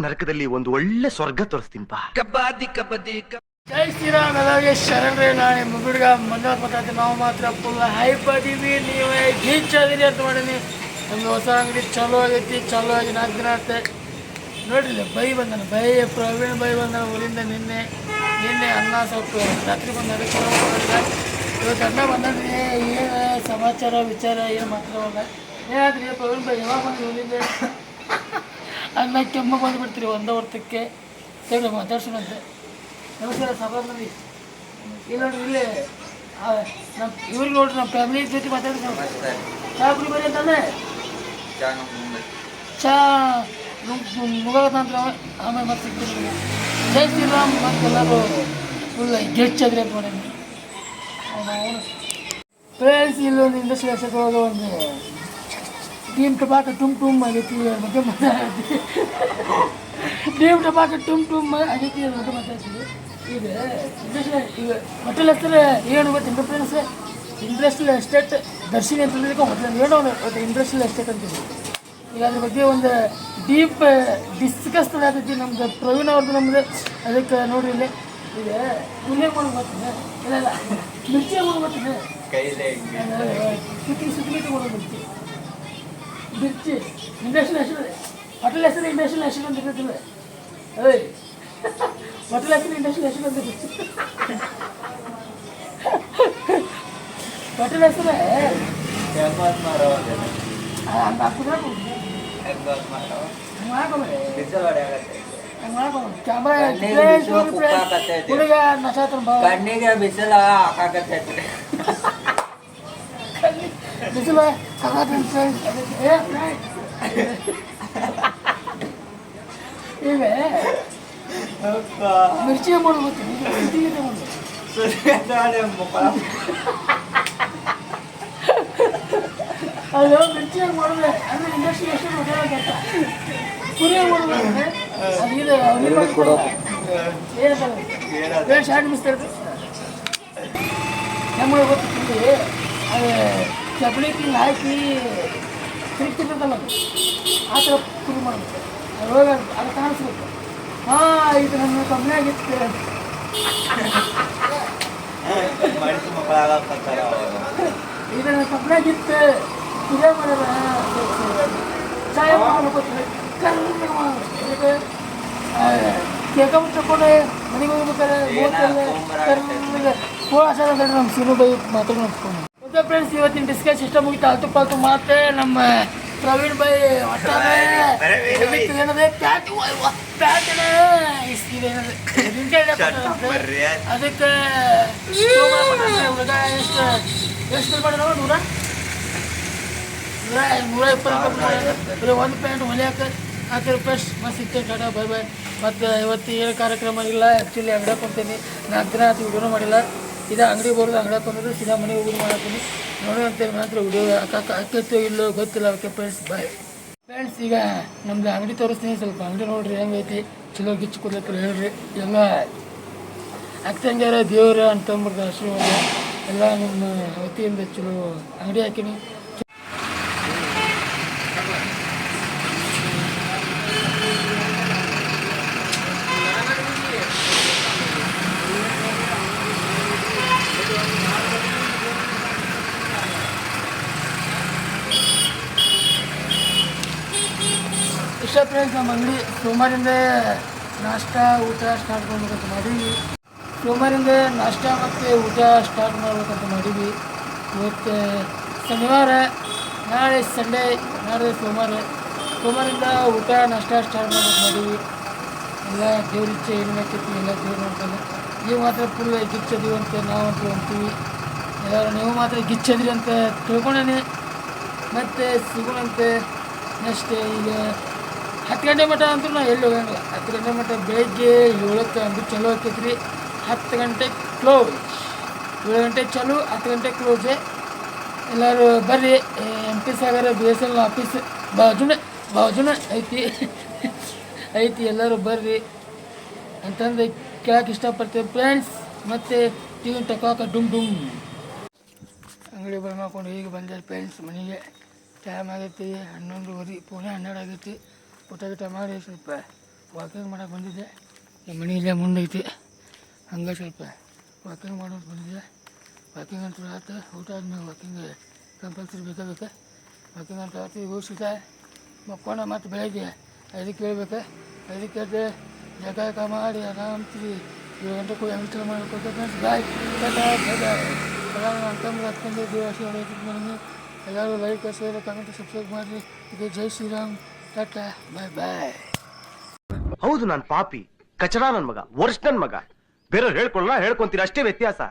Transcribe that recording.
ನರಕದಲ್ಲಿ ಒಂದು ಒಳ್ಳೆ ಸ್ವರ್ಗ ತೋರಿಸ್ತೀನಿ ಬಾ. ಜೈ ಶ್ರೀರಾಮ್. ಎಲ್ಲರಿಗೆ ಶರಣರೇ. ನಾನು ಮುಗುಡ್ಗ ಮಂಜುನಾಥ್ ಮಾತಾಡ್ತೀನಿ. ನಾವು ಮಾತ್ರ ಫುಲ್ ಹೈಪ್ ಅದೀವಿ, ನೀವೇ ಗೀಚ್ ಅದೀರಿ ಅಂತ ಮಾಡೀನಿ. ನಮ್ದು ಹೊಸ ಅಂಗಡಿ ಚಾಲೂ ಆಗೈತಿ. ಚಾಲೂ ಆಗಿ 4 ದಿನ ಆಗುತ್ತೆ ನೋಡ್ರಿ. ಬೈ ಬಂದಾನ, ಪ್ರವೀಣ್ ಬೈ ಬಂದಾನ ಊರಿಂದ. ನಿನ್ನೆ ಅನ್ನ ಸ್ವಲ್ಪ ರಾತ್ರಿ ಬಂದ ಇವತ್ತು ಅನ್ನ ಬಂದ್ರಿ. ಏನು ಸಮಾಚಾರ ವಿಚಾರ ಏನು ಮಾತಾಡೋಲ್ಲ. ಏನಾದ್ರಿ ಪ್ರವೀಣ್ ಬೈ ಯಾವಾಗ ಬಂದು ಊರಿಂದ? ಅನ್ನ ಕೆಮ್ಮ ಬಂದುಬಿಡ್ತೀರಿ ಒಂದೇ ವರ್ತಕ್ಕೆ. ಸರಿ ಮಾತಾಡ್ಸೋಣಂತೆ. ನಮಸ್ಕಾರ ಸಭಾ ಮಂದಿ. ಇಲ್ಲ ನೋಡ್ರಿ, ಇಲ್ಲೇ ನಮ್ಮ ಇವ್ರಿಗೆ ನೋಡ್ರಿ, ನಮ್ಮ ಫ್ಯಾಮಿಲಿ ಜೊತೆ ಮಾತಾಡ್ತೀವಿ. ಚಾ ಕುಡಿ ಬರೀ ಅಂತಂದ್ರೆ ಚಾ ಮುಗಾಗತ್ತಂತ ಆಮೇಲೆ ಮತ್ತೆ ಸಿಗ್ತೀವಿ. ಜೈ ಶ್ರೀರಾಮ್. ಮತ್ತೆಲ್ಲರೂ ಫುಲ್ ಗೆಚ್ಚದ್ರಿ ಅಂತ ನೋಡಿ. ಫ್ರೆಂಡ್ಸ್, ಇಲ್ಲೊಂದು ಇಂಡಸ್ಟ್ರಿ ಹೆಸರು ಒಂದು ಟೀಮ್ ಟಪಾಕ ಟುಮ್ ಆಗೈತಿ ಬಗ್ಗೆ ಮಾತಾಡ್ತೀವಿ. ಟೀಮ್ ಟಪಾಕ ಟುಮ್ ಆಗೈತಿ ಬಗ್ಗೆ ಮಾತಾಡ್ತೀವಿ. ಈಗ ಇಂಡಸ್ಟ್ರಿ ಈಗ ಹೋಟೆಲ್ ಹೆಸರು ಏನು ಗೊತ್ತು? ಫ್ರೆಂಡ್ಸ್, ಇಂಡಸ್ಟ್ರಿಯಲ್ ಎಸ್ಟೇಟ್ ದರ್ಶಿನಿ ಅಂತ ಹೇಳಿದ್ರೆ ಹೋಟೆಲ್ ಏನೋ ಒಂದು ಇಂಡಸ್ಟ್ರಿಯಲ್ ಎಸ್ಟೇಟ್ ಅಂತೀವಿ. ಈಗ ಅದ್ರ ಬಗ್ಗೆ ಒಂದು ಡೀಪ್ ಡಿಸ್ಕಸ್ ಆಗೈತಿ. ನಮ್ದು ಪ್ರವೀಣ್ ಅವ್ರದ್ದು ನಮ್ದು. ಅದಕ್ಕೆ ನೋಡ್ರಿ ಇಲ್ಲಿ ಈಗ ಪುಣ್ಯ ಮಾಡೋದು ಬರ್ತೀನಿ. ಇಲ್ಲ ಮಿರ್ಚಿ ಮಾಡೋದು ಬರ್ತೀನಿ. ಸುತ್ತಲಿ ಮಾಡೋದು ಮಿರ್ಚಿ ಇಂಡಸ್ಟ್ರಿಯಲ್ ಹೆಸರು. ಹೋಟೆಲ್ ಹೆಸರು ಇಂಡಸ್ಟ್ರಿಯಲ್ ಹೆಸರು ಅಂತ ಇರ್ತಿಲ್ಲ. ಏಯ್, ಹೋಟೆಲ್ ಹೆಸರು ಇಂಡಸ್ಟ್ರಿಯಲ್ ಹೆಸರು ಅಂತ ಇರ್ತಿ. ಹೋಟೆಲ್ ಹೆಸರು ಹಂಗೆ ಹಾಕಿದ್ರೆ ಹುಡುಗ ನಸಾತ್ರ ಕಣ್ಣಿಗೆ ಬಿಸಿಲ ಹಾಕಾಕತ್ತೈತ್ರಿ. ಬಿಸಿಲ ಈಗ ಮಿರ್ಚಿ ಮಾಡ್ಬೋದು. ಅದು ಮಿರ್ಚಿ ಮಾಡಿದ್ರೆ ಅಂದರೆ ಇಂಡಸ್ಟ್ರಿ ಎಷ್ಟು ಗೊತ್ತಾಗತ್ತ. ಪುರಿಯ ಮಾಡ್ಬೇಕಂದ್ರೆ ಅದು ಇದು ಏನು ಶಾರ್ಟ್ ಮಿಸ್ತಾ ಇರ್ತದೆ. ನಮಗೆ ಗೊತ್ತಿಲ್ಲ. ಅದು ಚಪ್ಪಲಿ ತಿಂದು ಹಾಕಿ ತಿರುಗ್ತಿರ್ತಲ್ಲ, ಅದು ಆ ಥರ ಪುರಿ ಮಾಡಬೇಕು. ಅದ್ರೊಳಗೆ ಅದು ಕಾಣಿಸ್ಬೇಕು. ಹಾಂ, ಇದು ನನ್ನ ಕಂಪ್ನಿಯಾಗಿತ್ತು. ಇದು ನನ್ನ ಕಂಪ್ನಿಯಾಗಿತ್ತು. ಇದೇ ಮಾಡೋಣ. ಚಾಯ ಮಾಡಬೇಕು. ಕೇಕ ತಗೊಂಡು ಮನೆಗೆ ಹೋಗ್ಬೇಕಾದ್ರೆ ಕೋಳ ನಮ್ಮ ಸೀನು ಬೈ ಮಾತಾಡೋಣ ಅನ್ಸ್ಕೊಂಡು. ಓಕೆ ಫ್ರೆಂಡ್ಸ್, ಇವತ್ತಿನ ಡಿಸ್ಕಸ್ ಇಷ್ಟ ಮುಗಿತು. ಆಲ್ತು ಪಾಲ್ತು ಮಾತೆ ನಮ್ಮ ಪ್ರವೀಣ್ ಬೈ ಒಟ್ಟಾರೆ ಏನದೆ ಪ್ಯಾಟ್ ಅದಕ್ಕೆ ಹುಡುಗ ಎಷ್ಟು ಮಾಡಿದ 120 ಒಂದು ಪ್ಯಾಂಟ್ ಹೊಲಿಯಾಕ ₹5 ಮಸ್ತ್ ಸಿಗ್ತೇವೆ. Tata bye bye. ಮತ್ತು ಇವತ್ತು ಏನು ಕಾರ್ಯಕ್ರಮ ಇಲ್ಲ. ಆ್ಯಕ್ಚುಲಿ ಅಂಗಡಿಯಾಗ ಕೊಡ್ತೀನಿ. 4 ದಿನ ಆಯ್ತು ವಿಡಿಯೋನೂ ಮಾಡಿಲ್ಲ. ಇದು ಅಂಗಡಿ ಬರೋದು ಅಂಗಡಿಯಾಗ ಕೊಂಡ್ರು ಸೀದಾ ಮನೆಗೆ ಹೋಗಿ ಮಾಡತ್ತೀನಿ. ನೋಡಿ ಅಂತೇಳಿ ಮಾತ್ರ ವಿಡಿಯೋ ಅಕ್ಕತ್ತು ಇಲ್ಲೋ ಗೊತ್ತಿಲ್ಲ. ಓಕೆ ಫ್ರೆಂಡ್ಸ್, ಬಾಯ್. ಫ್ರೆಂಡ್ಸ್, ಈಗ ನಮ್ದು ಅಂಗಡಿ ತೋರಿಸ್ತೀನಿ. ಸ್ವಲ್ಪ ಅಂಗಡಿ ನೋಡ್ರಿ ಹೆಂಗೈತಿ. ಚಲೋ ಗಿಚ್ಚು ಕೊಡ್ಲತ್ತಿಲ್ಲ ಹೇಳ್ರಿ. ಎಲ್ಲ ಅಕ್ಕಂಗ್ಯಾರ ದೇವ್ರ ಅಂತಂದ್ಬಿಟ್ಟು ಆಶೀರ್ವಾದ ಎಲ್ಲ ನಮ್ಮ ವತಿಯಿಂದ ಚಲೋ ಅಂಗಡಿ ಹಾಕೀನಿ. ಇಷ್ಟ ಫ್ರೆಂಡ್ಸ್, ನಮ್ಮ ಅಂಗಡಿ ಸೋಮವಾರಿಂದ ನಾಷ್ಟಾ ಊಟ ಸ್ಟಾರ್ಟ್ ಮಾಡ್ಬೇಕಂತ ಮಾಡೀವಿ. ಸೋಮವಾರಿಂದ ನಾಷ್ಟಾ ಮತ್ತು ಊಟ ಸ್ಟಾರ್ಟ್ ಮಾಡ್ಬೇಕಂತ ಮಾಡೀವಿ. ಇವತ್ತು ಶನಿವಾರ, ನಾಳೆ ಸಂಡೇ, ನಾಳೆ ಸೋಮವಾರಿಂದ ಊಟ ನಾಷ್ಟಾ ಸ್ಟಾರ್ಟ್ ಮಾಡ್ಬೇಕು ಮಾಡೀವಿ. ಎಲ್ಲ ದೇವ್ರ ಇಚ್ಛೆ ಏನು ಹಾಕೈತಿ ಎಲ್ಲ ದೇವ್ರು ನೋಡ್ತಾನೆ. ನೀವು ಮಾತ್ರ ಫುಲ್ ಗಿಚ್ಚದೀವಿ ಅಂತ ನಾವಂತೂ ಅಂತೀವಿ. ಎಲ್ಲರೂ ನೀವು ಮಾತ್ರ ಗಿಚ್ಚದ್ರಿ ಅಂತ ತಿಳ್ಕೊಂಡೇನೆ. ಮತ್ತು ಸಿಗೋಣಂತೆ ನೆಕ್ಸ್ಟ್. ಈಗ 10 ಗಂಟೆ ಮಟ್ಟ ಅಂತೂ ನಾವು ಎಲ್ಲಿ ಹೋಗಂಗಿಲ್ಲ. 10 ಗಂಟೆ ಮಟ್ಟ ಬೆಳಗ್ಗೆ 7ಕ್ಕೆ ಅಂದ್ರೂ ಚಲೋ ಆಕೈತ್ರಿ. 10 ಗಂಟೆ ಕ್ಲೋಸ್, 7 ಗಂಟೆ ಚಲೋ, 10 ಗಂಟೆ ಕ್ಲೋಸೆ. ಎಲ್ಲರೂ ಬರ್ರಿ. MP ಸಾಗರ BSNL ಆಫೀಸ್ ಬಾಜುನ ಐತಿ ಎಲ್ಲರೂ ಬರ್ರಿ ಅಂತಂದು ಕೇಳಕ್ಕೆ ಇಷ್ಟಪಡ್ತೇವೆ ಫ್ರೆಂಡ್ಸ್. ಮತ್ತು ಟಿವಿ ಟಕಾಕ ಡುಮ್ ಅಂಗಡಿ ಬಂದು ಮಾಡ್ಕೊಂಡು ಈಗ ಬಂದೆ ಫ್ರೆಂಡ್ಸ್ ಮನೆಗೆ. ಟೈಮ್ ಆಗೈತಿ 11:30, 11:40 ಆಗೈತಿ. ಊಟ ಗಿಟ ಮಾಡಿ ಸ್ವಲ್ಪ ವಾಕಿಂಗ್ ಮಾಡಕ್ಕೆ ಬಂದಿದ್ದೆ ನಮ್ಮ ಮನೆ ಇಲ್ಲೇ ಮುಂದೈತಿ ಹಂಗೆ ಸ್ವಲ್ಪ ವಾಕಿಂಗ್ ಮಾಡೋದು ಬಂದಿದ್ದೆ. ವಾಕಿಂಗ್ ಅಂತ ಆಯ್ತು, ಊಟ ಆದ್ಮೇಲೆ ವಾಕಿಂಗ್ ಕಂಪಲ್ಸರಿ ಬೇಕಾಗುತ್ತೆ. ವಾಕಿಂಗ್ ಅಂತ ಆಯ್ತು, ಊಟ ಮಕ್ಕೋಣ ಮತ್ತು ಬೆಳಗ್ಗೆ 5ಕ್ಕೆ ಹೇಳ್ಬೇಕು. 5ಕ್ಕೆ ಎದ್ದು ಜಗ ಮಾಡಿ ಆರಾಮ್ಸಿ 7 ಗಂಟೆಗೆ ಹೋಗಿ ಅಂಗಡಿ ಮಾಡ್ಕೊತ ಬಾಯ್ ಎಲ್ಲರೂ ಅಂತಂದ್ರೆ ಹತ್ಕೊಂಡು ದೇವಸ್ಥಾನ ಹೊಡೆಯುತ್ತೆ ನನಗೆ. ಎಲ್ಲರೂ ಲೈಕ್ ಶೇರ್ ಕಮೆಂಟ್ ಸಬ್ಸ್ಕ್ರೈಬ್ ಮಾಡಿರಿ. ಇದು ಜೈ ಶ್ರೀರಾಮ್, ಟಾಟಾ, ಬಾಯ್ ಬಾಯ್. ಹೌದು, ನಾನು ಪಾಪಿ, ಕಚಡ ನನ್ ಮಗ, ವರ್ಷ ನನ್ ಮಗ. ಬೇರೆಯವ್ರು ಹೇಳ್ಕೊಳ್ಳ ಹೇಳ್ಕೊಂತೀರ, ಅಷ್ಟೇ ವ್ಯತ್ಯಾಸ.